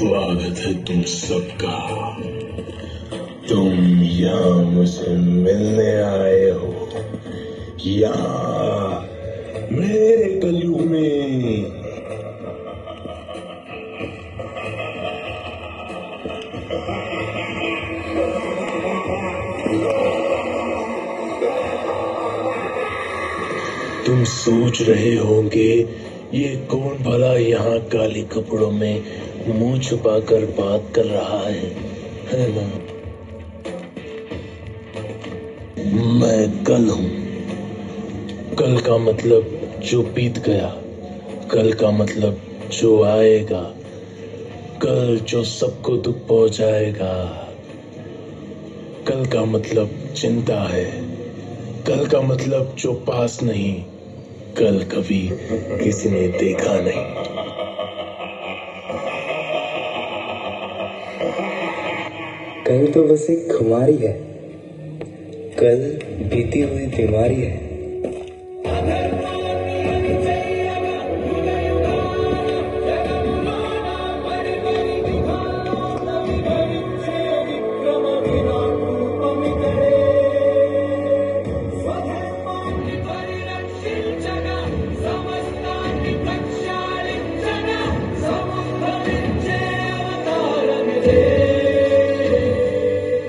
स्वागत है तुम सबका। तुम यहाँ मुझे मिलने आए हो या मेरे कलयुग में। तुम सोच रहे होंगे ये कौन भला यहाँ काले कपड़ों में मुंह छुपाकर बात कर रहा है ना? मैं कल हूँ। कल का मतलब जो बीत गया, कल का मतलब जो आएगा, कल जो सबको दुख पहुंचाएगा। कल का मतलब चिंता है, कल का मतलब जो पास नहीं, कल कभी किसी ने देखा नहीं। कल तो बस एक खुमारी है, कल बीती हुई बीमारी है।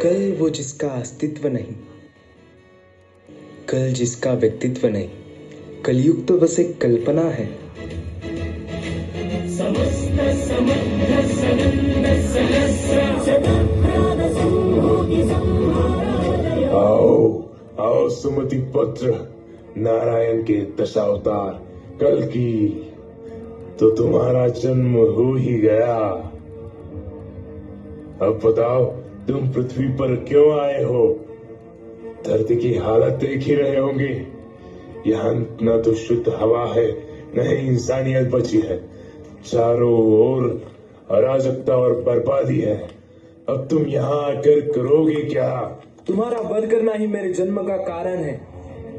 कल वो जिसका अस्तित्व नहीं, कल जिसका व्यक्तित्व नहीं, कलयुग तो बस एक कल्पना है। आओ आओ सुमति पत्र नारायण के दशावतार कल की, तो तुम्हारा जन्म हो ही गया। अब बताओ तुम पृथ्वी पर क्यों आए हो? धरती की हालत देख ही रहे होंगे। यहाँ न तो शुद्ध हवा है, न ही इंसानियत बची है। चारों ओर अराजकता और बर्बादी है। अब तुम यहाँ आकर करोगे क्या? तुम्हारा वध करना ही मेरे जन्म का कारण है।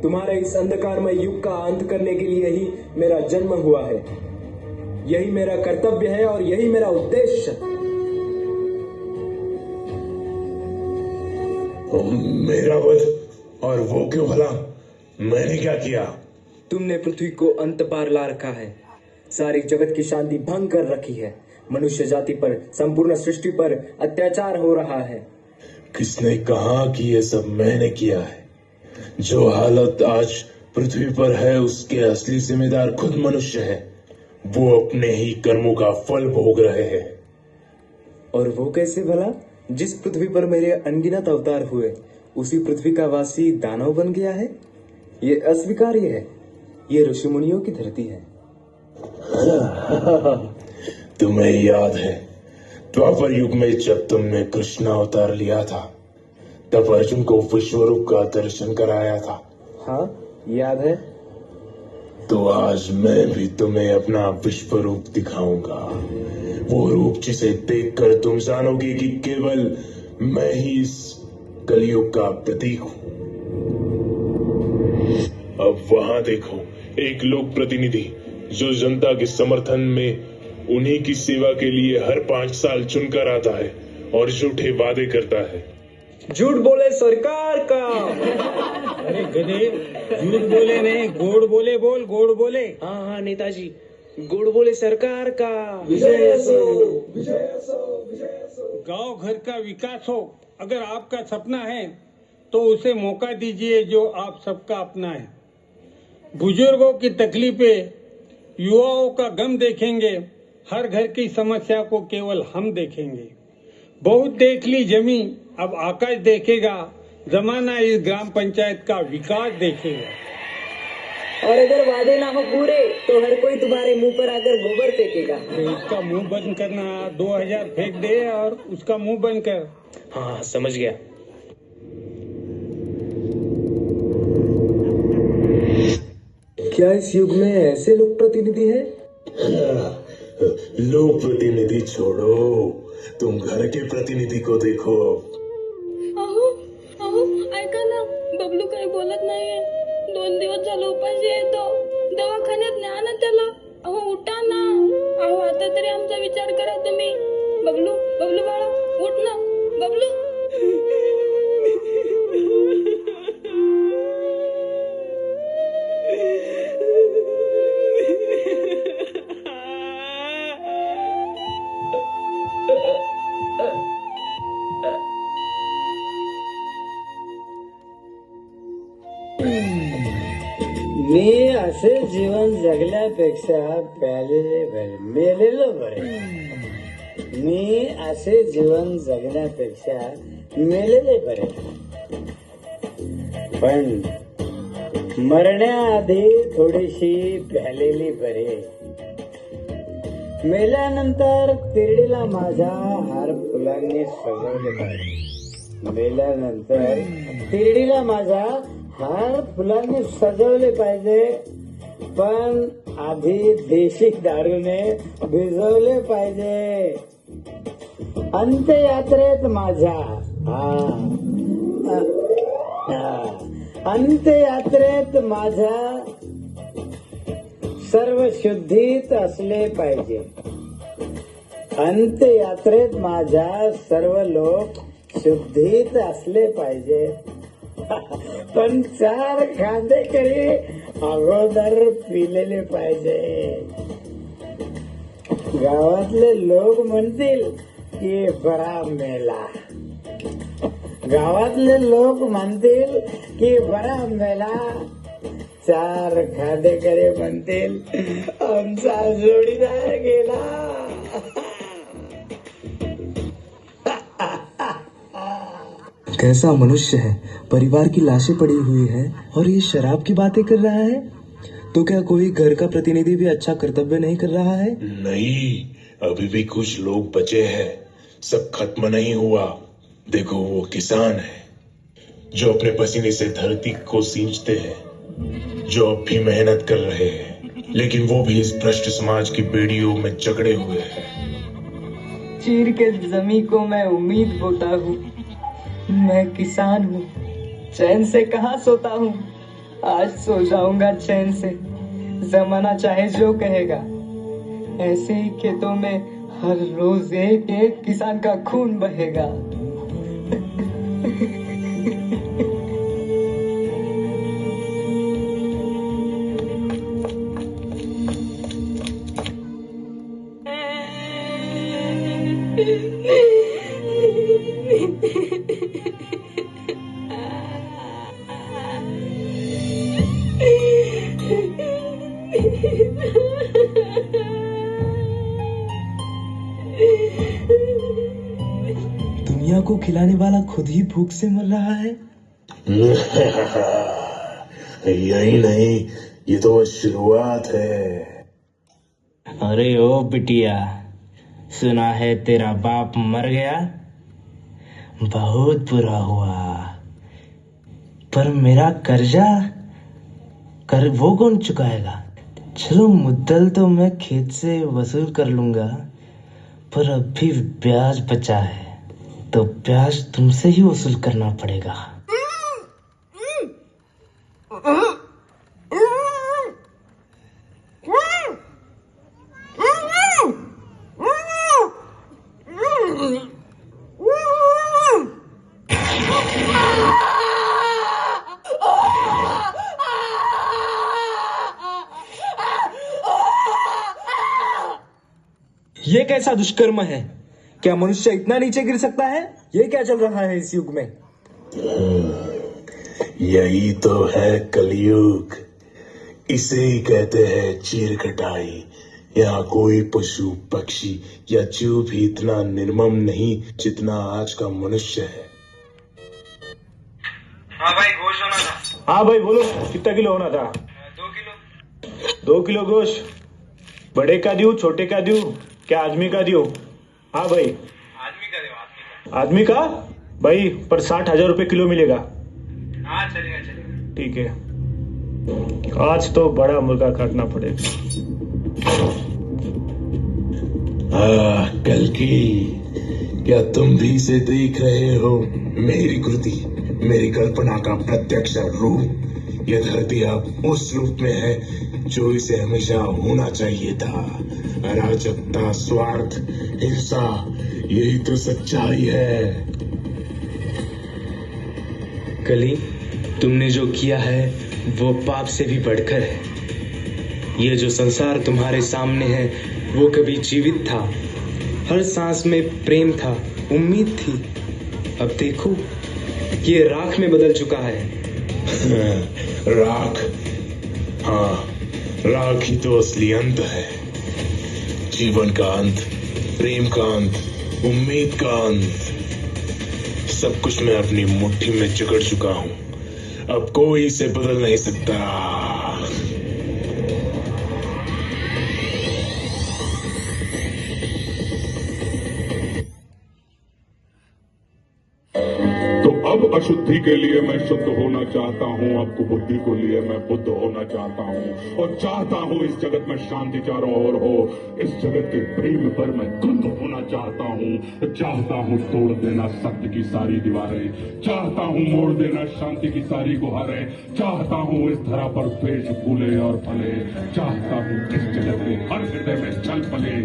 तुम्हारे इस अंधकारमय युग का अंत करने के लिए ही मेरा जन्म हुआ है। यही मेरा कर्तव्य है और यही मेरा उद्देश्य। मेरा वध? और वो क्यों भला? मैंने क्या किया? तुमने पृथ्वी को अंत पार ला रखा है, सारी जगत की शांति भंग कर रखी है, मनुष्य जाति पर, संपूर्ण सृष्टि पर अत्याचार हो रहा है। किसने कहा कि ये सब मैंने किया है? जो हालत आज पृथ्वी पर है उसके असली जिम्मेदार खुद मनुष्य है। वो अपने ही कर्मों का फल भोग रहे हैं। और वो कैसे भला? जिस पृथ्वी पर मेरे अनगिनत अवतार हुए, उसी पृथ्वी का वासी दानव बन गया है। ये अस्वीकार्य है। ये ऋषि मुनियों की धरती है। तुम्हें याद है द्वापर युग में जब तुमने कृष्ण अवतार लिया था, तब अर्जुन को विश्वरूप का दर्शन कराया था? हाँ, याद है। तो आज मैं भी तुम्हें अपना विश्वरूप दिखाऊंगा। वो रूप जिसे देखकर तुम जानोगे कि केवल मैं ही इस कलयुग का प्रतीक हूं। अब वहां देखो, एक लोक प्रतिनिधि जो जनता के समर्थन में उन्हीं की सेवा के लिए हर 5 साल चुनकर आता है और झूठे वादे करता है। झूठ बोले सरकार का। अरे गधे, झूठ बोले नहीं, गोड़ बोले बोल, गोड़ बोले। हाँ हाँ नेताजी, गोड़ बोले सरकार का। गांव घर का विकास हो, अगर आपका सपना है तो उसे मौका दीजिए जो आप सबका अपना है। बुजुर्गों की तकलीफें, युवाओं का गम देखेंगे, हर घर की समस्या को केवल हम देखेंगे। बहुत देख ली जमी, अब आकाश देखेगा, जमाना इस ग्राम पंचायत का विकास देखेगा। और अगर वादे ना हो पूरे तो हर कोई तुम्हारे मुंह पर आकर गोबर फेंकेगा। तो उसका मुंह बंद करना, 2000 फेंक दे और उसका मुंह बंद कर। हाँ समझ गया। क्या इस युग में ऐसे लोक प्रतिनिधि हैं? लोक प्रतिनिधि छोड़ो, तुम घर के प्रतिनिधि को देखो। अहो अहो ऐका ना, बबलू काही बोलत नाहीये। 2 दिवस झालं उपाशी आहे तो. दवाखान्यात न्या ना त्याला. अहो उठा ना. अहो आता तरी आमचा विचार करा तुम्ही. मी असे जीवन जगल्यापेक्षा प्यालेले बरे, मेलेलं बरे. मी असे जीवन जगण्यापेक्षा मेलेले बरे. पण मरण्याआधी थोडीशी प्यालेली बरे. मेल्यानंतर तिरडीला माझ्या हार फुलांनी सजवले पाहिजे. मेल्यानंतर तिरडीला माझ्या हार फुलांनी सजवले पाहिजे. पण आधी देशी दारूने भिजवले पाहिजे. अंत्ययात्रेत माझ्या अंत्ययात्रेत माझ्या सर्व शुद्धीत असले पाहिजे. अंत्ययात्रेत माझ्या सर्व लोक शुद्धीत असले पाहिजे. पण 4 खांदेकरी अगोदर पिलेले पाहिजे. गावातले लोक म्हणतील की बरा मेला. गावातले लोक म्हणतील की बरा मेला. 4 खांदेकरी म्हणतील आमचा जोडीदार गेला. कैसा मनुष्य है, परिवार की लाशें पड़ी हुई है और ये शराब की बातें कर रहा है. तो क्या कोई घर का प्रतिनिधि भी अच्छा कर्तव्य नहीं कर रहा है? नहीं, अभी भी कुछ लोग बचे हैं. सब खत्म नहीं हुआ. देखो वो किसान है जो अपने पसीने से धरती को सींचते हैं, जो अब भी मेहनत कर रहे हैं, लेकिन वो भी इस भ्रष्ट समाज की बेड़ियों में जकड़े हुए हैं. चीर के जमीन को मैं उम्मीद बोता हूँ. मैं किसान हूँ, चैन से कहाँ सोता हूँ. आज सो जाऊंगा चैन से, जमाना चाहे जो कहेगा. ऐसे ही खेतों में हर रोज एक एक किसान का खून बहेगा. दुनिया को खिलाने वाला खुद ही भूख से मर रहा है. यही नहीं, ये तो बस शुरुआत है. अरे ओ बिटिया, सुना है तेरा बाप मर गया. बहुत बुरा हुआ. पर मेरा कर्जा वो कौन चुकाएगा? चलो मुद्दल तो मैं खेत से वसूल कर लूंगा, पर अब भी ब्याज बचा है, तो ब्याज तुमसे ही वसूल करना पड़ेगा. ये कैसा दुष्कर्म है? क्या मनुष्य इतना नीचे गिर सकता है? ये क्या चल रहा है इस युग में? यही तो है कलयुग. इसे ही कहते हैं चीर कटाई. यहाँ कोई पशु पक्षी या जीव भी इतना निर्मम नहीं जितना आज का मनुष्य है. हाँ भाई, गोश्त होना था. हाँ भाई बोलो, कितना किलो होना था? 2 किलो. 2 किलो गोश्त. बड़े का दूं, छोटे का दूं, क्या आदमी का दूं? हाँ भाई, आदमी का दो. आदमी का भाई, पर 60,000 रुपए किलो मिलेगा. हाँ चलेगा. ठीक है, आज तो बड़ा मुर्गा काटना पड़ेगा. कल की, क्या तुम भी इसे देख रहे हो? मेरी कृति, मेरी कल्पना का प्रत्यक्ष रूप. ये धरती अब उस रूप में है जो इसे हमेशा होना चाहिए था. अराजकता, स्वार्थ, हिंसा, यही तो सच्चाई है. कली, तुमने जो किया है वो पाप से भी बढ़कर है. ये जो संसार तुम्हारे सामने है वो कभी जीवित था. हर सांस में प्रेम था, उम्मीद थी. अब देखो, ये राख में बदल चुका है. राख हाँ, राख ही तो असली अंत है। जीवन का अंत, प्रेम का अंत, उम्मीद का अंत, सब कुछ मैं अपनी मुट्ठी में जकड़ चुका हूं। अब कोई इसे बदल नहीं सकता। तो अब अशुद्धि के लिए मैं शुद्ध होना चाहता हूँ, अब कुबुद्धि को लिए मैं बुद्ध होना चाहता हूँ, और चाहता हूँ इस जगत में शांति चारों ओर हो। इस जगत के प्रेम पर मैं कुंद होना चाहता हूँ। चाहता हूँ तोड़ देना सत्य की सारी दीवारें, चाहता हूँ मोड़ देना शांति की सारी गुहारें, चाहता हूँ इस धरा पर द्वेष फूले और फले, चाहता हूँ इस जगत के हर हृदय में छल पले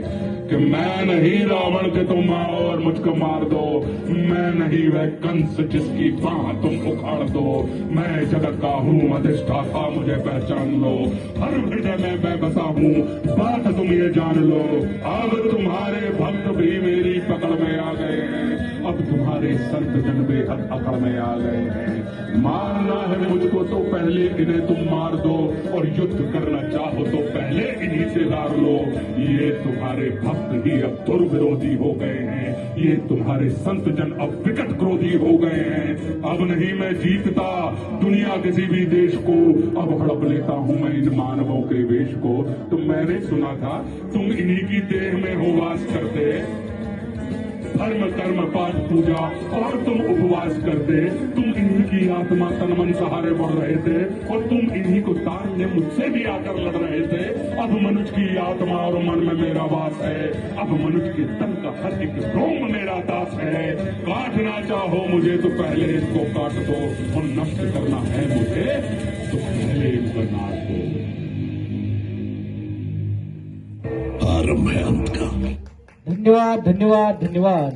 कि मैं नहीं रावण के तुम आओ और मुझको मार दो, मैं नहीं वह कंस जिसकी बाह तुम उखाड़ दो, मैं जगत का हूँ अधिष्ठाता, मुझे पहचान लो, हर हृदय में मैं बसा हूँ, बात तुम ये जान लो। अब तुम्हारे भक्त भी मेरी पकड़ में आ गए हैं, अब तुम्हारे संत जन बेहद अकड़ में आ गए हैं। मारना है मुझको तो पहले इन्हें तुम मार दो, और युद्ध करना चाहो तो पहले इन्हीं से हार लो। ये तुम्हारे भक्त ही अब दुर्विरोधी हो गए हैं, ये तुम्हारे संत जन अब विकट क्रोधी हो गए हैं। अब नहीं मैं जीतता दुनिया किसी भी देश को, अब हड़प लेता हूँ मैं इन मानवों के वेश को। तो मैंने सुना था तुम इन्हीं की देह में हो वास करते, धर्म कर्म पाठ पूजा और तुम उपवास करते, तुम इन्हीं की आत्मा तन मन सहारे बढ़ रहे थे, और तुम इन्हीं को तारने मुझसे भी आकर लड़ रहे थे। अब मनुष्य की आत्मा और मन में मेरा वास है, अब मनुष्य के तन का हर एक रोम मेरा दास है। काटना चाहो मुझे तो पहले इसको काट दो, और नष्ट करना है मुझे तो पहले इनको नाश दो। आरंभ है अंत का। धन्यवाद धन्यवाद धन्यवाद।